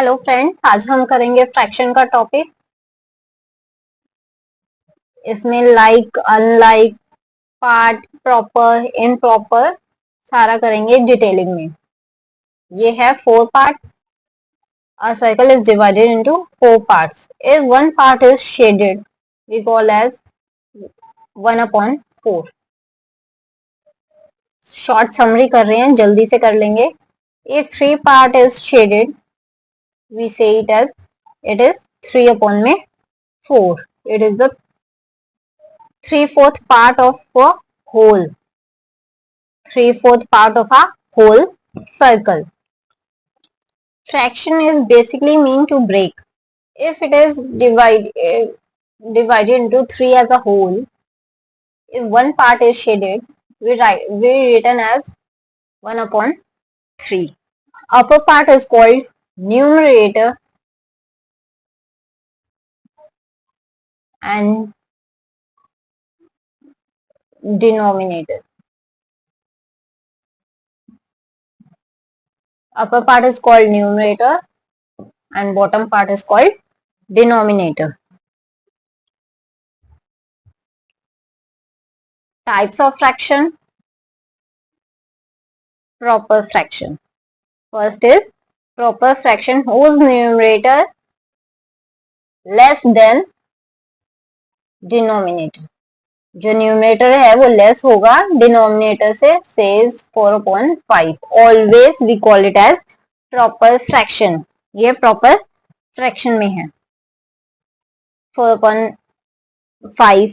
Hello friends, आज हम करेंगे फ्रैक्शन का टॉपिक। इसमें like, unlike, part, proper, improper सारा करेंगे डिटेलिंग में। ये है 4 part. A circle is divided into 4 parts. If one part is shaded, we call as 1/4. Short summary कर रहे हैं, जल्दी से कर लेंगे। If 3 part is shaded, we say it is 3/4. It is the 3/4 part of a whole. 3/4 part of a whole circle. Fraction is basically mean to break. If it is divided into 3 as a whole, if one part is shaded, we written as 1/3. Upper part is called numerator and denominator. Upper part is called numerator and bottom part is called denominator. Types of fraction. Proper fraction. First is proper fraction whose numerator less than denominator. जो numerator है वो less होगा denominator से, says 4/5. Always we call it as proper fraction. ये proper fraction में है. 4/5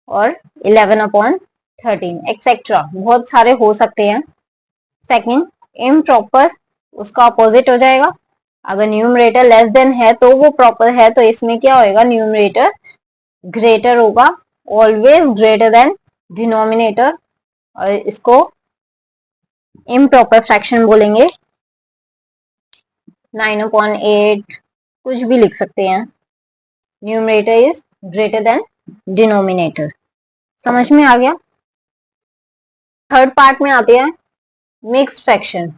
और 11/13 etcetera बहुत सारे हो सकते हैं. सेकंड, इम्प्रॉपर, उसका अपोजिट हो जाएगा. अगर न्यूमरेटर लेस देन है तो वो प्रॉपर है, तो इसमें क्या होएगा, न्यूमरेटर ग्रेटर होगा, ऑलवेज ग्रेटर देन डिनोमिनेटर, और इसको इम्प्रॉपर फ्रैक्शन बोलेंगे. 9/8 कुछ भी लिख सकते हैं. Numerator is greater than denominator. समझ में आ गया. थर्ड पार्ट में आते हैं मिक्स्ड फ्रैक्शन.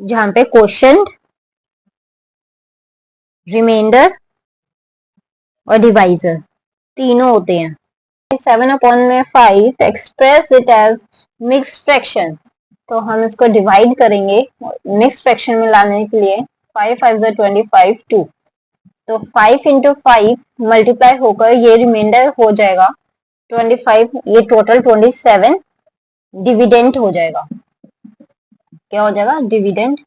जहां पे क्वोशिएंट, रिमाइंडर और डिवाइजर तीनों होते हैं. 7/5 express it as mixed fraction. तो हम इसको डिवाइड करेंगे मिक्स्ड फ्रैक्शन में लाने के लिए. 5 5 25 2. तो 5 into 5 मल्टीप्लाई होकर ये रिमाइंडर हो जाएगा 25. ये टोटल 27 डिविडेंड हो जाएगा. क्या हो जाएगा, डिविडेंड.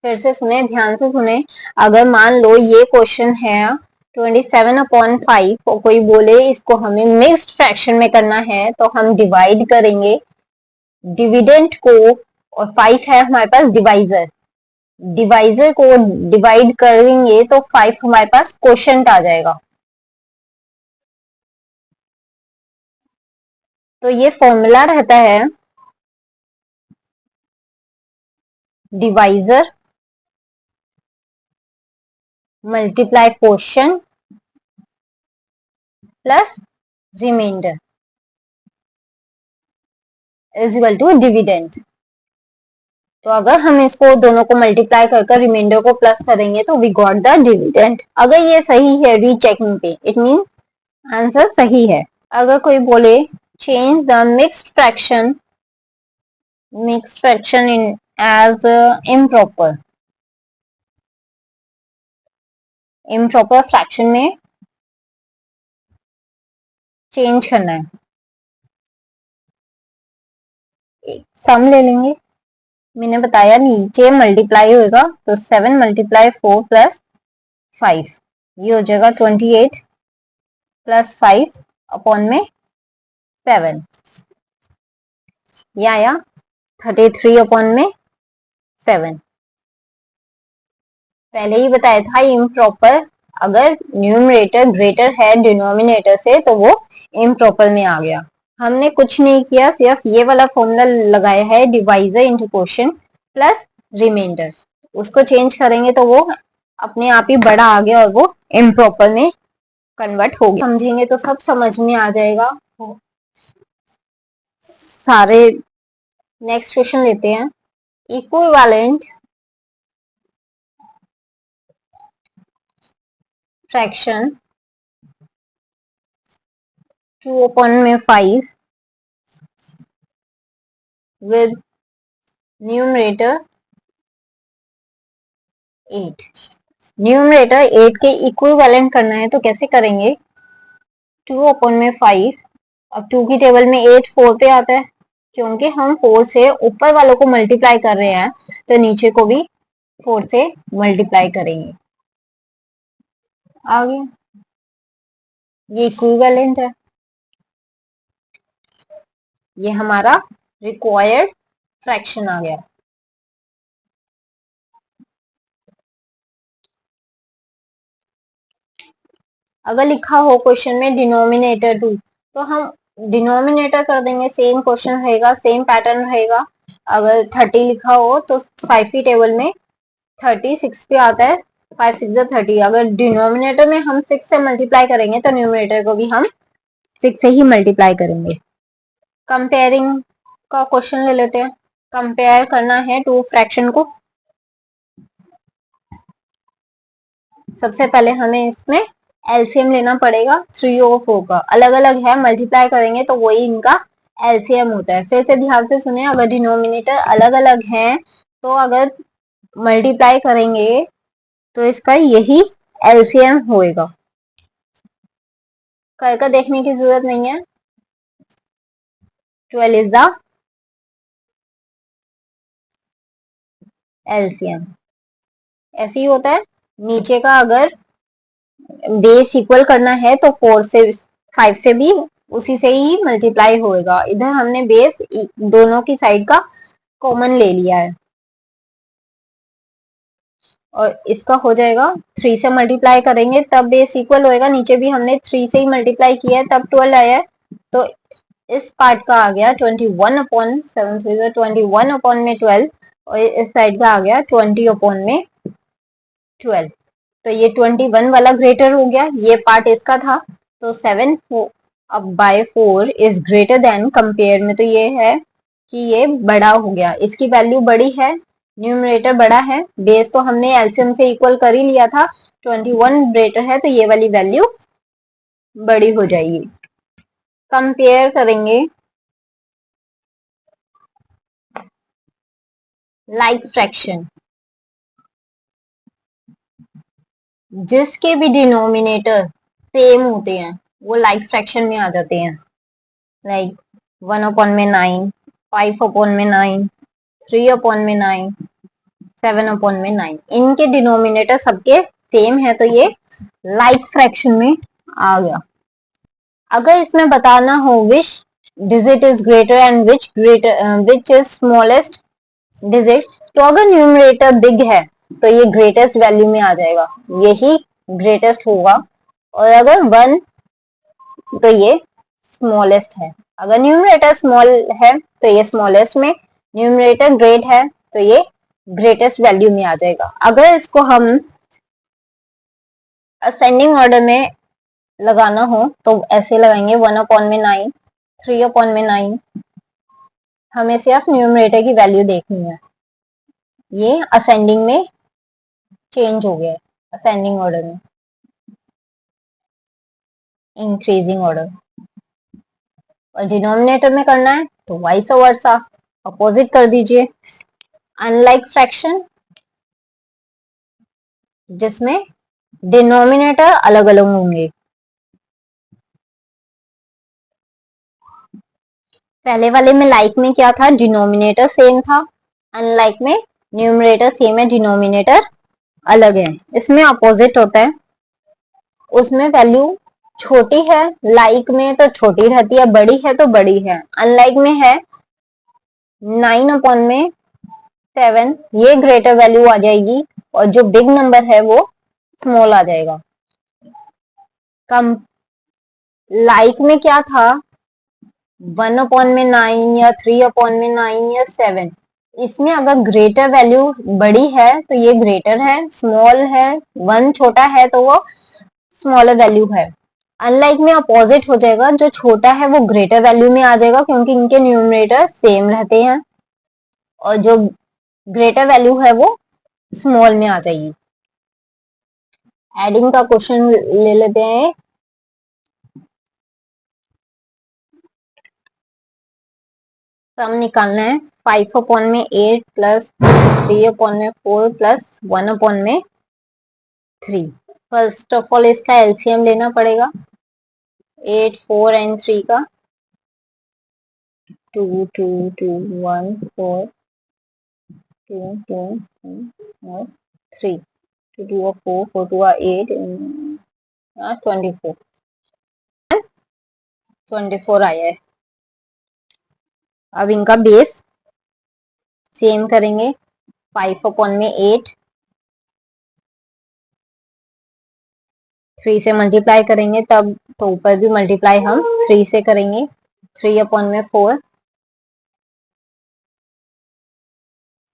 फिर से सुने, ध्यान से सुने. अगर मान लो ये क्वेश्चन है 27/5 और कोई बोले इसको हमें मिक्स्ड फ्रैक्शन में करना है, तो हम डिवाइड करेंगे डिविडेंड को, और 5 है हमारे पास डिवाइजर. डिवाइजर को डिवाइड करेंगे तो 5 हमारे पास क्वोशिएंट आ जाएगा. तो ये फॉर्मूला रहता है divisor multiply quotient plus remainder is equal to dividend. तो अगर हम इसको दोनों को मल्टीप्लाई कर रिमाइंडर को प्लस करेंगे तो वी गॉट द डिविडेंड. अगर ये सही है रीचेकिंग पे, इट मींस आंसर सही है. अगर कोई बोले change the mixed fraction in as improper fraction में चेंज करना है. सम ले लेंगे. मैंने बताया नीचे मल्टीप्लाई होगा तो 7 × 4 + 5 ये हो जाएगा 28 + 5 अपॉन में 7. ये आया 33 अपॉन में 7. पहले ही बताया था इम्प्रॉपर अगर न्यूमरेटर ग्रेटर है डिनोमिनेटर से तो वो इम्प्रॉपर में आ गया. हमने कुछ नहीं किया, सिर्फ ये वाला फॉर्मूला लगाया है divisor into quotient plus remainder. उसको चेंज करेंगे तो वो अपने आप ही बड़ा आ गया और वो इम्प्रॉपर में कन्वर्ट हो गया. समझेंगे तो सब समझ में आ जाएगा. सारे नेक्स्ट क्वेश्चन लेते हैं। Equivalent fraction 2/5 with numerator 8। Numerator 8 के इक्विवेलेंट करना है तो कैसे करेंगे? 2/5, अब 2 की टेबल में 8 4 पे आता है, क्योंकि हम 4 से ऊपर वालों को मल्टीप्लाई कर रहे हैं तो नीचे को भी 4 से मल्टीप्लाई करेंगे। आ गया, ये इक्विवेलेंट है, ये हमारा रिक्वायर्ड फ्रैक्शन आ गया। अगर लिखा हो क्वेश्चन में डिनोमिनेटर 2 तो हम डिनोमिनेटर कर देंगे, सेम क्वेश्चन रहेगा, सेम पैटर्न रहेगा। अगर 30 लिखा हो तो 5 की टेबल में 36 पे आता है, 5 6 30। अगर डिनोमिनेटर में हम 6 से मल्टीप्लाई करेंगे तो न्यूमरेटर को भी हम 6 से ही मल्टीप्लाई करेंगे। कंपेयरिंग का क्वेश्चन ले लेते हैं। कंपेयर करना है टू फ्रैक्शन को। सबसे पहले हमें इसमें एलसीएम लेना पड़ेगा। 3 और 4 का अलग अलग है, मल्टीप्लाई करेंगे तो वही इनका एलसीएम होता है। फिर से ध्यान से सुने, अगर डिनोमिनेटर अलग अलग हैं तो अगर मल्टीप्लाई करेंगे तो इसका यही एलसीएम होएगा। कर देखने की जरूरत नहीं है। 12 इज द एलसीएम। ऐसे ही होता है। नीचे का अगर बेस इक्वल करना है तो 4 से 5 से भी उसी से ही मल्टीप्लाई होएगा। इधर हमने बेस दोनों की साइड का कॉमन ले लिया है और इसका हो जाएगा 3 से मल्टीप्लाई करेंगे तब बेस इक्वल होएगा। नीचे भी हमने 3 से ही मल्टीप्लाई किया है तब 12 आया है, तो इस पार्ट का आ गया 21/7 21 में 12 और इस साइड का आ गया 20/12। तो ये 21 वाला ग्रेटर हो गया, ये पार्ट इसका था। तो 7 अब by 4 is greater than, compare में तो ये है कि ये बड़ा हो गया, इसकी वैल्यू बड़ी है, न्यूमरेटर बड़ा है। बेस तो हमने एलसीएम से इक्वल कर ही लिया था, 21 ग्रेटर है तो ये वाली वैल्यू बड़ी हो जाएगी। कंपेयर करेंगे लाइक फ्रैक्शन, जिसके भी डिनोमिनेटर सेम होते हैं वो लाइक फ्रैक्शन में आ जाते हैं। लाइक 1/9, 5/9, 3/9, 7/9, इनके डिनोमिनेटर सबके सेम है तो ये लाइक फ्रैक्शन में आ गया। अगर इसमें बताना हो which digit is greater and which is smallest digit, तो अगर न्यूमरेटर बिग है तो ये ग्रेटेस्ट वैल्यू में आ जाएगा, यही ग्रेटेस्ट होगा। और अगर 1 तो ये स्मॉलेस्ट है। अगर न्यूमरेटर स्मॉल है तो ये स्मॉलेस्ट में, न्यूमरेटर ग्रेट है तो ये ग्रेटेस्ट वैल्यू में आ जाएगा। अगर इसको हम असेंडिंग ऑर्डर में लगाना हो तो ऐसे लगाएंगे 1/9, 3/9। हमें सिर्फ न्यूमरेटर की वैल्यू देखनी है। ये असेंडिंग में चेंज हो गया, असेंडिंग ऑर्डर में, इंक्रीजिंग ऑर्डर। और डिनोमिनेटर में करना है तो वाइस वर्सा, अपोजिट कर दीजिए। अनलाइक फ्रैक्शन जिसमें डिनोमिनेटर अलग अलग होंगे। पहले वाले में लाइक में क्या था, डिनोमिनेटर सेम था। अनलाइक में न्यूमरेटर सेम है, डिनोमिनेटर अलग है। इसमें अपोजिट होता है, उसमें वैल्यू छोटी है, लाइक में तो छोटी रहती है, बड़ी है तो बड़ी है। अनलाइक में है 9/7, ये ग्रेटर वैल्यू आ जाएगी और जो बिग नंबर है वो स्मॉल आ जाएगा। कम लाइक में क्या था, 1/9 या 3/9 या 7। इसमें अगर ग्रेटर वैल्यू बड़ी है तो ये ग्रेटर है, स्मॉल है 1 छोटा है तो वो स्मॉलर वैल्यू है। अनलाइक में अपोजिट हो जाएगा, जो छोटा है वो ग्रेटर वैल्यू में आ जाएगा क्योंकि इनके न्यूमरेटर सेम रहते हैं। और जो ग्रेटर वैल्यू है वो स्मॉल में आ जाएगी। एडिंग का क्वेश्चन ले लेते हैं। सम निकालना है। 5 अपॉन में 8 प्लस 3 अपॉन में 4 प्लस 1 अपॉन में 3। फर्स्ट ऑफ ऑल इसका एलसीएम लेना पड़ेगा 8, 4 एंड 3 का। 2 2 2 1 4 2 2 और 3 2 2 4 4 2 8 24 24 आया है। अब इनका बेस सेम करेंगे। 5 अपॉन में 8, 3 से मल्टीप्लाई करेंगे तब तो ऊपर भी मल्टीप्लाई हम 3 से करेंगे। 3 अपॉन में 4,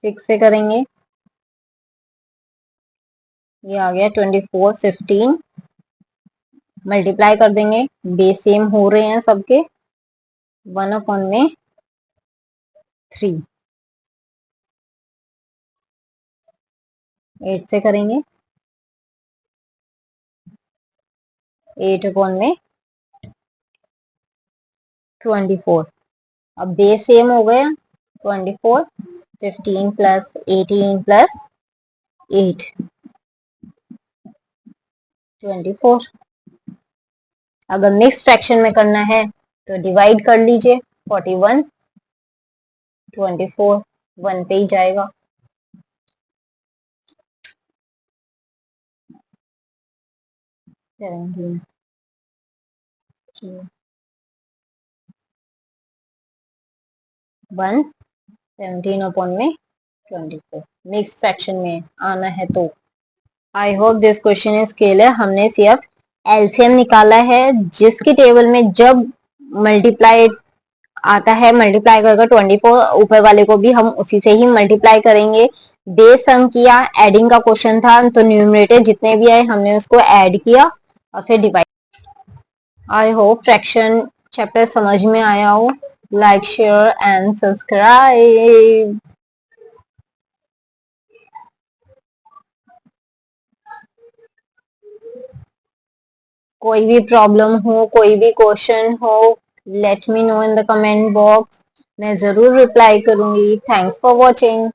6 से करेंगे। ये आ गया 24। 15 मल्टीप्लाई कर देंगे, बेस सेम हो रहे हैं सबके। 1 अपॉन में 3, 8 से करेंगे। 8 अपॉन में 24। अब बेस सेम हो गया 24। 15 प्लस 18 प्लस 8 24। अगर मिक्स फ्रैक्शन में करना है तो डिवाइड कर लीजिए। 41 24 1 पे ही जाएगा। 17 1 17 अपॉन में 24 मिक्स फ्रैक्शन में आना है तो। I hope this question is clear. हमने सिर्फ एलसीएम निकाला है जिसकी टेबल में जब मल्टीप्लाई आता है, मल्टीप्लाई करेगा 24, ऊपर वाले को भी हम उसी से ही मल्टीप्लाई करेंगे। बेस सम किया, एडिंग का क्वेश्चन था तो न्यूमरेटर जितने भी आए हमने उसको ऐड किया और फिर divide. I hope fraction chapter समझ में आया हो। Like share and subscribe. कोई भी प्रॉब्लम हो, कोई भी क्वेश्चन हो, let me know in the comment box. मैं जरूर रिप्लाई करूंगी। Thanks for watching.